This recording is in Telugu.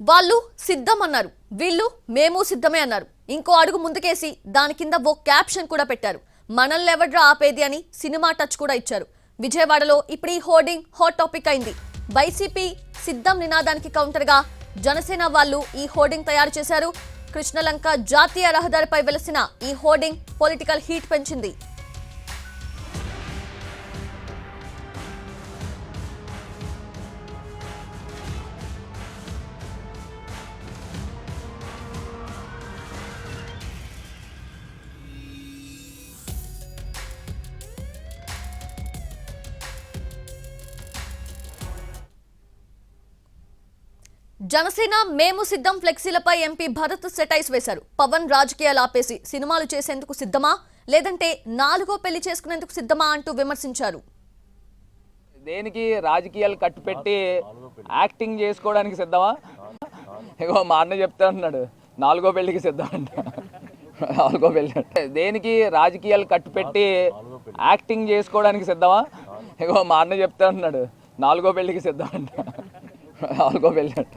వాళ్ళు సిద్ధం అన్నారు, వీళ్ళు మేము సిద్ధమే అన్నారు. ఇంకో అడుగు ముందుకేసి దాని కింద ఓ క్యాప్షన్ కూడా పెట్టారు. మనల్ని ఎవడ్రా ఆపేది అని సినిమా టచ్ కూడా ఇచ్చారు. విజయవాడలో ఇప్పుడు ఈ హోర్డింగ్ హాట్ టాపిక్ అయింది. వైసీపీ సిద్ధం నినాదానికి కౌంటర్ గా జనసేన వాళ్ళు ఈ హోర్డింగ్ తయారు చేశారు. కృష్ణలంక జాతీయ రహదారిపై వెలసిన ఈ హోర్డింగ్ పొలిటికల్ హీట్ పెంచింది. జనసేన మేము సిద్ధం ఫ్లెక్సీలపై ఎంపీ భరత్ సెటైస్ వేశారు. పవన్ రాజకీయాలు ఆపేసి సినిమాలు చేసేందుకు సిద్ధమా, లేదంటే నాలుగో పెళ్లి చేసుకునేందుకు సిద్ధమా అంటూ విమర్శించారు. దేనికి రాజకీయాలు కట్టుపెట్టి యాక్టింగ్ చేసుకోవడానికి సిద్ధమా? ఇగో మా అన్న చెప్తా ఉన్నాడు, నాలుగో పెళ్లికి సిద్ధం అంట. నాలుగో పెళ్లి దేనికి రాజకీయాలు కట్టుపెట్టి యాక్టింగ్ చేసుకోవడానికి సిద్ధమా? ఇగో మా అన్న చెప్తా ఉన్నాడు, నాలుగో పెళ్లికి సిద్ధం అంట. నాలుగో పెళ్లి అంట.